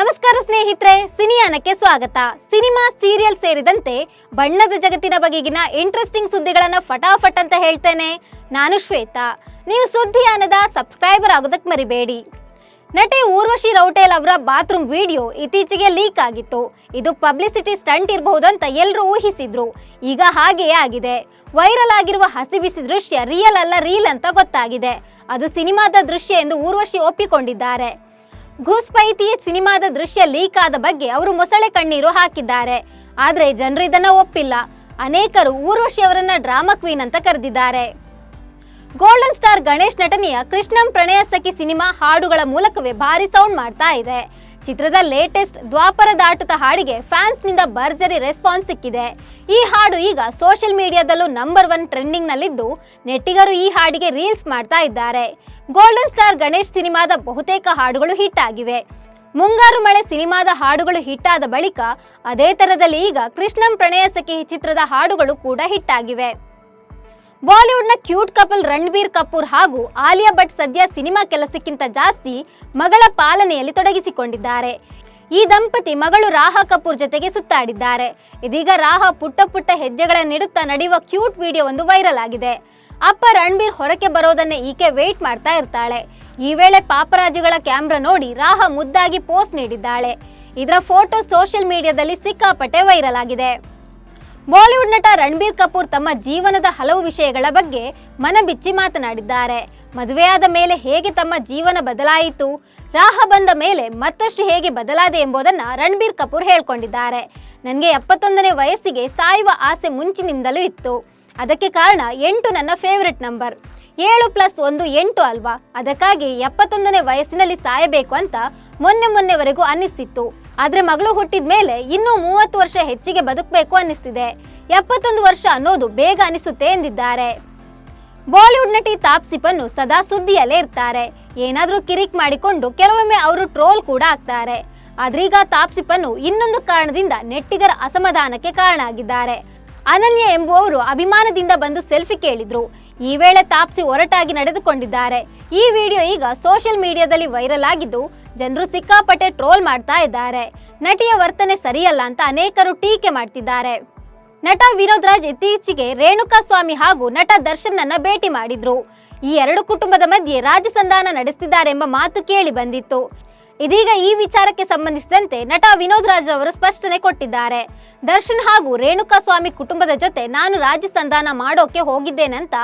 ನಮಸ್ಕಾರ ಸ್ನೇಹಿತರೆ, ಸಿನಿಯಾನಕ್ಕೆ ಸ್ವಾಗತ. ಸಿನಿಮಾ, ಸೀರಿಯಲ್ ಸೇರಿದಂತೆ ಬಣ್ಣದ ಜಗತ್ತಿನ ಬಗೆಗಿನ ಇಂಟ್ರೆಸ್ಟಿಂಗ್ ಸುದ್ದಿಗಳನ್ನ ಫಟಾಫಟ್ ಅಂತ ಹೇಳ್ತೇನೆ. ನಾನು ಶ್ವೇತಾ. ನೀವು ಸುದ್ದಿಯಾನದ ಸಬ್ಸ್ಕ್ರೈಬರ್ ಆಗೋದಕ್ಕೆ ಮರಿಬೇಡಿ. ನಟಿ ಊರ್ವಶಿ ರೌಟೇಲ್ ಅವರ ಬಾತ್ರೂಮ್ ವಿಡಿಯೋ ಇತ್ತೀಚೆಗೆ ಲೀಕ್ ಆಗಿತ್ತು. ಇದು ಪಬ್ಲಿಸಿಟಿ ಸ್ಟಂಟ್ ಇರಬಹುದು ಅಂತ ಎಲ್ಲರೂ ಊಹಿಸಿದ್ರು. ಈಗ ಹಾಗೆಯೇ ಆಗಿದೆ. ವೈರಲ್ ಆಗಿರುವ ಹಸಿ ಬಿಸಿ ದೃಶ್ಯ ರಿಯಲ್ ಅಲ್ಲ, ರೀಲ್ ಅಂತ ಗೊತ್ತಾಗಿದೆ. ಅದು ಸಿನಿಮಾದ ದೃಶ್ಯ ಎಂದು ಊರ್ವಶಿ ಒಪ್ಪಿಕೊಂಡಿದ್ದಾರೆ. ಘೂಸ್ಪೈತಿಯೇ ಸಿನಿಮಾದ ದೃಶ್ಯ ಲೀಕ್ ಆದ ಬಗ್ಗೆ ಅವರು ಮೊಸಳೆ ಕಣ್ಣೀರು ಹಾಕಿದ್ದಾರೆ. ಆದ್ರೆ ಜನರು ಇದನ್ನ ಒಪ್ಪಿಲ್ಲ. ಅನೇಕರು ಊರ್ವಶಿ ಅವರನ್ನ ಡ್ರಾಮಾ ಕ್ವೀನ್ ಅಂತ ಕರೆದಿದ್ದಾರೆ. ಗೋಲ್ಡನ್ ಸ್ಟಾರ್ ಗಣೇಶ್ ನಟನೆಯ ಕೃಷ್ಣಂ ಪ್ರಣಯ ಸಖಿ ಸಿನಿಮಾ ಹಾಡುಗಳ ಮೂಲಕವೇ ಭಾರಿ ಸೌಂಡ್ ಮಾಡ್ತಾ ಇದೆ. ಚಿತ್ರದ ಲೇಟೆಸ್ಟ್ ದ್ವಾಪರ ದಾಟುತ್ತ ಹಾಡಿಗೆ ಫ್ಯಾನ್ಸ್ ನಿಂದ ಭರ್ಜರಿ ರೆಸ್ಪಾನ್ಸ್ ಸಿಕ್ಕಿದೆ. ಈ ಹಾಡು ಈಗ ಸೋಷಿಯಲ್ ಮೀಡಿಯಾದಲ್ಲೂ ನಂಬರ್ 1 ಟ್ರೆಂಡಿಂಗ್ ನಲ್ಲಿದ್ದು, ನೆಟ್ಟಿಗರು ಈ ಹಾಡಿಗೆ ರೀಲ್ಸ್ ಮಾಡ್ತಾ ಇದ್ದಾರೆ. ಗೋಲ್ಡನ್ ಸ್ಟಾರ್ ಗಣೇಶ್ ಸಿನಿಮಾದ ಬಹುತೇಕ ಹಾಡುಗಳು ಹಿಟ್ ಆಗಿವೆ. ಮುಂಗಾರು ಮಳೆ ಸಿನಿಮಾದ ಹಾಡುಗಳು ಹಿಟ್ ಆದ ಬಳಿಕ ಅದೇ ತರದಲ್ಲಿ ಈಗ ಕೃಷ್ಣಂ ಪ್ರಣಯ ಸಖಿ ಚಿತ್ರದ ಹಾಡುಗಳು ಕೂಡ ಹಿಟ್ ಆಗಿವೆ. ಬಾಲಿವುಡ್ನ ಕ್ಯೂಟ್ ಕಪಲ್ ರಣಬೀರ್ ಕಪೂರ್ ಹಾಗೂ ಆಲಿಯಾ ಭಟ್ ಸದ್ಯ ಸಿನಿಮಾ ಕೆಲಸಕ್ಕಿಂತ ಜಾಸ್ತಿ ಮಗಳ ಪಾಲನೆಯಲ್ಲಿ ತೊಡಗಿಸಿಕೊಂಡಿದ್ದಾರೆ. ಈ ದಂಪತಿ ಮಗಳು ರಾಹಾ ಕಪೂರ್ ಜೊತೆಗೆ ಸುತ್ತಾಡಿದ್ದಾರೆ. ಇದೀಗ ರಾಹಾ ಪುಟ್ಟ ಪುಟ್ಟ ಹೆಜ್ಜೆಗಳನ್ನಿಡುತ್ತಾ ನಡೆಯುವ ಕ್ಯೂಟ್ ವಿಡಿಯೋ ಒಂದು ವೈರಲ್ ಆಗಿದೆ. ಅಪ್ಪ ರಣಬೀರ್ ಹೊರಕ್ಕೆ ಬರೋದನ್ನೇ ಈಕೆ ವೇಟ್ ಮಾಡ್ತಾ ಇರ್ತಾಳೆ. ಈ ವೇಳೆ ಪಾಪರಾಜಿಗಳ ಕ್ಯಾಮ್ರಾ ನೋಡಿ ರಾಹಾ ಮುದ್ದಾಗಿ ಪೋಸ್ಟ್ ನೀಡಿದ್ದಾಳೆ. ಇದರ ಫೋಟೋ ಸೋಷಿಯಲ್ ಮೀಡಿಯಾದಲ್ಲಿ ಸಿಕ್ಕಾಪಟ್ಟೆ ವೈರಲ್ ಆಗಿದೆ. ಬಾಲಿವುಡ್ ನಟ ರಣಬೀರ್ ಕಪೂರ್ ತಮ್ಮ ಜೀವನದ ಹಲವು ವಿಷಯಗಳ ಬಗ್ಗೆ ಮನಬಿಚ್ಚಿ ಮಾತನಾಡಿದ್ದಾರೆ. ಮದುವೆಯಾದ ಮೇಲೆ ಹೇಗೆ ತಮ್ಮ ಜೀವನ ಬದಲಾಯಿತು, ರಾಹಾ ಬಂದ ಮೇಲೆ ಮತ್ತಷ್ಟು ಹೇಗೆ ಬದಲಾದೆ ಎಂಬುದನ್ನು ರಣಬೀರ್ ಕಪೂರ್ ಹೇಳ್ಕೊಂಡಿದ್ದಾರೆ. ನನಗೆ 71ನೇ ವಯಸ್ಸಿಗೆ ಸಾಯುವ ಆಸೆ ಮುಂಚಿನಿಂದಲೂ ಇತ್ತು. ಅದಕ್ಕೆ ಕಾರಣ 8 ನನ್ನ ಫೇವರೆಟ್ ನಂಬರ್. 7+1 8 ಅಲ್ವಾ? ಅದಕ್ಕಾಗಿ 71ನೇ ವಯಸ್ಸಿನಲ್ಲಿ ಸಾಯಬೇಕು ಅಂತ ಮೊನ್ನೆವರೆಗೂ ಅನ್ನಿಸ್ತಿತ್ತು. ಆದ್ರೆ ಮಗಳು ಹುಟ್ಟಿದ ಮೇಲೆ ಇನ್ನೂ 30 ವರ್ಷ ಹೆಚ್ಚಿಗೆ ಬದುಕಬೇಕು ಅನ್ನಿಸ್ತಿದೆ. 71 ವರ್ಷ ಅನ್ನೋದು ಬೇಗ ಅನಿಸುತ್ತೆ ಎಂದಿದ್ದಾರೆ. ಬಾಲಿವುಡ್ ನಟಿ ತಾಪ್ಸಿ ಪನ್ನು ಸದಾ ಸುದ್ದಿಯಲ್ಲೇ ಇರ್ತಾರೆ. ಏನಾದ್ರೂ ಕಿರಿಕ್ ಮಾಡಿಕೊಂಡು ಕೆಲವೊಮ್ಮೆ ಅವರು ಟ್ರೋಲ್ ಕೂಡ ಆಗ್ತಾರೆ. ಆದ್ರೀಗ ತಾಪ್ಸಿ ಪನ್ನು ಇನ್ನೊಂದು ಕಾರಣದಿಂದ ನೆಟ್ಟಿಗರ ಅಸಮಾಧಾನಕ್ಕೆ ಕಾರಣ ಆಗಿದ್ದಾರೆ. ಅನನ್ಯ ಎಂಬುವವರು ಅಭಿಮಾನದಿಂದ ಬಂದು ಸೆಲ್ಫಿ ಕೇಳಿದ್ರು. ಈ ವೇಳೆ ತಾಪ್ಸಿ ಒರಟಾಗಿ ನಡೆದುಕೊಂಡಿದ್ದಾರೆ. ಈ ವಿಡಿಯೋ ಈಗ ಸೋಷಿಯಲ್ ಮೀಡಿಯಾದಲ್ಲಿ ವೈರಲ್ ಆಗಿದ್ದು, ಜನರು ಸಿಕ್ಕಾಪಟ್ಟೆ ಟ್ರೋಲ್ ಮಾಡ್ತಾ ಇದ್ದಾರೆ. ನಟಿಯ ವರ್ತನೆ ಸರಿಯಲ್ಲ ಅಂತ ಅನೇಕರು ಟೀಕೆ ಮಾಡ್ತಿದ್ದಾರೆ. ನಟ ವಿನೋದ್ ರಾಜ್ ಇತ್ತೀಚೆಗೆ ರೇಣುಕಾ ಸ್ವಾಮಿ ಹಾಗೂ ನಟ ದರ್ಶನ್ ಅನ್ನ ಭೇಟಿ ಮಾಡಿದ್ರು. ಈ ಎರಡು ಕುಟುಂಬದ ಮಧ್ಯೆ ರಾಜಸಂಧಾನ ನಡೆಸುತ್ತಿದ್ದಾರೆ ಎಂಬ ಮಾತು ಕೇಳಿ ಬಂದಿತ್ತು. ಇದೀಗ ಈ ವಿಚಾರಕ್ಕೆ ಸಂಬಂಧಿಸಿದಂತೆ ನಟ ವಿನೋದ್ ರಾಜ್ ಅವರು ಸ್ಪಷ್ಟನೆ ಕೊಟ್ಟಿದ್ದಾರೆ. ದರ್ಶನ್ ಹಾಗೂ ರೇಣುಕಾ ಸ್ವಾಮಿ ಕುಟುಂಬದ ಜೊತೆ ನಾನು ರಾಜಸಂಧಾನ ಮಾಡೋಕೆ ಹೋಗಿದ್ದೇನಂತ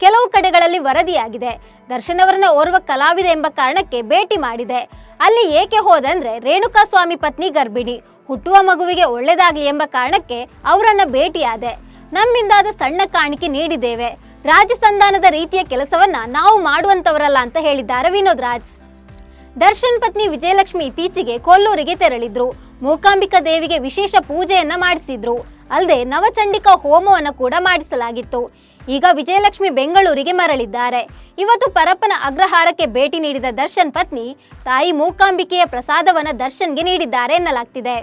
ಕೆಲವು ಕಡೆಗಳಲ್ಲಿ ವರದಿಯಾಗಿದೆ. ದರ್ಶನ್ ಅವರನ್ನ ಓರ್ವ ಕಲಾವಿದ ಎಂಬ ಕಾರಣಕ್ಕೆ ಭೇಟಿ ಮಾಡಿದೆ. ಅಲ್ಲಿ ಏಕೆ ಹೋದಂದ್ರೆ ರೇಣುಕಾ ಸ್ವಾಮಿ ಪತ್ನಿ ಗರ್ಭಿಣಿ, ಹುಟ್ಟುವ ಮಗುವಿಗೆ ಒಳ್ಳೆದಾಗ್ಲಿ ಎಂಬ ಕಾರಣಕ್ಕೆ ಅವರನ್ನ ಭೇಟಿಯಾದೆ. ನಮ್ಮಿಂದಾದ ಸಣ್ಣ ಕಾಣಿಕೆ ನೀಡಿದ್ದೇವೆ. ರಾಜಸಂಧಾನದ ರೀತಿಯ ಕೆಲಸವನ್ನ ನಾವು ಮಾಡುವಂತವರಲ್ಲ ಅಂತ ಹೇಳಿದ್ದಾರೆ ವಿನೋದ್ ರಾಜ್. ದರ್ಶನ್ ಪತ್ನಿ ವಿಜಯಲಕ್ಷ್ಮಿ ಇತ್ತೀಚೆಗೆ ಕೊಲ್ಲೂರಿಗೆ ತೆರಳಿದ್ರು. ಮೂಕಾಂಬಿಕಾ ದೇವಿಗೆ ವಿಶೇಷ ಪೂಜೆಯನ್ನ ಮಾಡಿಸಿದ್ರು. ಅಲ್ಲದೆ ನವಚಂಡಿಕಾ ಹೋಮವನ್ನು ಕೂಡ ಮಾಡಿಸಲಾಗಿತ್ತು. ಈಗ ವಿಜಯಲಕ್ಷ್ಮಿ ಬೆಂಗಳೂರಿಗೆ ಮರಳಿದ್ದಾರೆ. ಇವತ್ತು ಪರಪ್ಪನ ಅಗ್ರಹಾರಕ್ಕೆ ಭೇಟಿ ನೀಡಿದ ದರ್ಶನ್ ಪತ್ನಿ ತಾಯಿ ಮೂಕಾಂಬಿಕೆಯ ಪ್ರಸಾದವನ್ನ ದರ್ಶನ್ಗೆ ನೀಡಿದ್ದಾರೆ ಎನ್ನಲಾಗ್ತಿದೆ.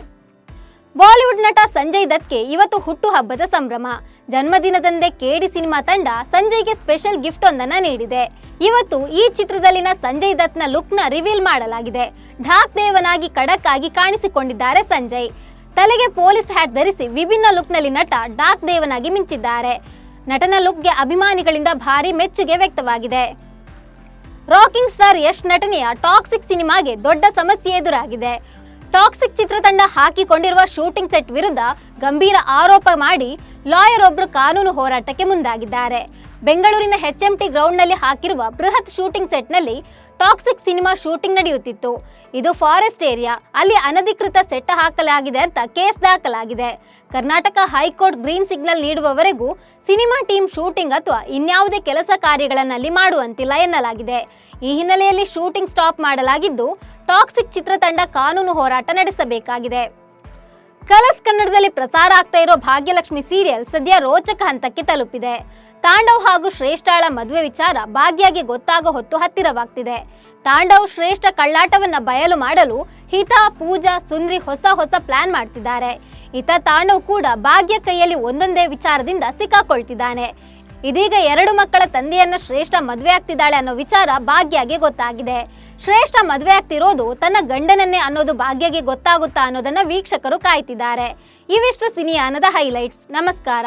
ಬಾಲಿವುಡ್ ನಟ ಸಂಜಯ್ ದತ್ಗೆ ಇವತ್ತು ಹುಟ್ಟುಹಬ್ಬದ ಸಂಭ್ರಮ. ಜನ್ಮದಿನದಂದೇ ಕೇಡಿ ಸಿನಿಮಾ ತಂಡ ಸಂಜಯ್ಗೆ ಸ್ಪೆಷಲ್ ಗಿಫ್ಟ್ ಒಂದನ್ನ ನೀಡಿದೆ. ಇವತ್ತು ಈ ಚಿತ್ರದಲ್ಲಿನ ಸಂಜಯ್ ದತ್ನ ಲುಕ್ ನ ರಿವೀಲ್ ಮಾಡಲಾಗಿದೆ. ಢಾಕ್ ದೇವನಾಗಿ ಖಡಕ್ ಆಗಿ ಕಾಣಿಸಿಕೊಂಡಿದ್ದಾರೆ ಸಂಜಯ್. ತಲೆಗೆ ಪೊಲೀಸ್ ಹ್ಯಾಟ್ ಧರಿಸಿ ವಿಭಿನ್ನ ಲುಕ್ ನಲ್ಲಿ ನಟ ಢಾಕ್ ದೇವನಾಗಿ ಮಿಂಚಿದ್ದಾರೆ. ನಟನ ಲುಕ್ಗೆ ಅಭಿಮಾನಿಗಳಿಂದ ಭಾರಿ ಮೆಚ್ಚುಗೆ ವ್ಯಕ್ತವಾಗಿದೆ. ರಾಕಿಂಗ್ ಸ್ಟಾರ್ ಯಶ್ ನಟನೆಯ ಟಾಕ್ಸಿಕ್ ಸಿನಿಮಾಗೆ ದೊಡ್ಡ ಸಮಸ್ಯೆ ಎದುರಾಗಿದೆ. ಟಾಕ್ಸಿಕ್ ಚಿತ್ರತಂಡ ಹಾಕಿಕೊಂಡಿರುವ ಶೂಟಿಂಗ್ ಸೆಟ್ ವಿರುದ್ಧ ಗಂಭೀರ ಆರೋಪ ಮಾಡಿ ಲಾಯರ್ ಒಬ್ರು ಕಾನೂನು ಹೋರಾಟಕ್ಕೆ ಮುಂದಾಗಿದ್ದಾರೆ. ಬೆಂಗಳೂರಿನ HMT ಗ್ರೌಂಡ್ ನಲ್ಲಿ ಹಾಕಿರುವ ಬೃಹತ್ ಶೂಟಿಂಗ್ ಸೆಟ್ ನಲ್ಲಿ ಟಾಕ್ಸಿಕ್ ಸಿನಿಮಾ ಶೂಟಿಂಗ್ ನಡೆಯುತ್ತಿತ್ತು. ಇದು ಫಾರೆಸ್ಟ್ ಏರಿಯಾ. ಅಲ್ಲಿ ಅನಧಿಕೃತ ಸೆಟ್ ಹಾಕಲಾಗಿದೆ ಅಂತ ಕೇಸ್ ದಾಖಲಾಗಿದೆ. ಕರ್ನಾಟಕ ಹೈಕೋರ್ಟ್ ಗ್ರೀನ್ ಸಿಗ್ನಲ್ ನೀಡುವವರೆಗೂ ಸಿನಿಮಾ ಟೀಮ್ ಶೂಟಿಂಗ್ ಅಥವಾ ಇನ್ಯಾವುದೇ ಕೆಲಸ ಕಾರ್ಯಗಳನ್ನಲ್ಲಿ ಮಾಡುವಂತಿಲ್ಲ ಎನ್ನಲಾಗಿದೆ. ಈ ಹಿನ್ನೆಲೆಯಲ್ಲಿ ಶೂಟಿಂಗ್ ಸ್ಟಾಪ್ ಮಾಡಲಾಗಿದ್ದು, ಟಾಕ್ಸಿಕ್ ಚಿತ್ರತಂಡ ಕಾನೂನು ಹೋರಾಟ ನಡೆಸಬೇಕಾಗಿದೆ. ಕಲರ್ಸ್ ಕನ್ನಡದಲ್ಲಿ ಪ್ರಸಾರ ಆಗ್ತಾ ಇರೋ ಭಾಗ್ಯಲಕ್ಷ್ಮಿ ಸೀರಿಯಲ್ ಸದ್ಯ ರೋಚಕ ಹಂತಕ್ಕೆ ತಲುಪಿದೆ. ತಾಂಡವ್ ಹಾಗೂ ಶ್ರೇಷ್ಠಳ ಮದುವೆ ವಿಚಾರ ಭಾಗ್ಯಗೆ ಗೊತ್ತಾಗೋ ಹೊತ್ತು ಹತ್ತಿರವಾಗ್ತಿದೆ. ತಾಂಡವ್ ಶ್ರೇಷ್ಠ ಕಳ್ಳಾಟವನ್ನ ಬಯಲು ಮಾಡಲು ಹಿತಾ, ಪೂಜಾ, ಸುಂದ್ರಿ ಹೊಸ ಪ್ಲಾನ್ ಮಾಡ್ತಿದ್ದಾರೆ. ಇತ ತಾಂಡವ್ ಕೂಡ ಭಾಗ್ಯ ಕೈಯಲ್ಲಿ ಒಂದೊಂದೇ ವಿಚಾರದಿಂದ ಸಿಕ್ಕಾಕೊಳ್ತಿದ್ದಾನೆ. ಇದೀಗ 2 ಮಕ್ಕಳ ತಂದೆಯನ್ನ ಶ್ರೇಷ್ಠ ಮದುವೆ ಆಗ್ತಿದ್ದಾಳೆ ಅನ್ನೋ ವಿಚಾರ ಭಾಗ್ಯಗೆ ಗೊತ್ತಾಗಿದೆ. ಶ್ರೇಷ್ಠ ಮದುವೆ ಆಗ್ತಿರೋದು ತನ್ನ ಗಂಡನನ್ನೇ ಅನ್ನೋದು ಭಾಗ್ಯಗೆ ಗೊತ್ತಾಗುತ್ತಾ ಅನ್ನೋದನ್ನ ವೀಕ್ಷಕರು ಕಾಯ್ತಿದ್ದಾರೆ. ಇವಿಷ್ಟು ಸಿನಿಯಾನದ ಹೈಲೈಟ್ಸ್. ನಮಸ್ಕಾರ.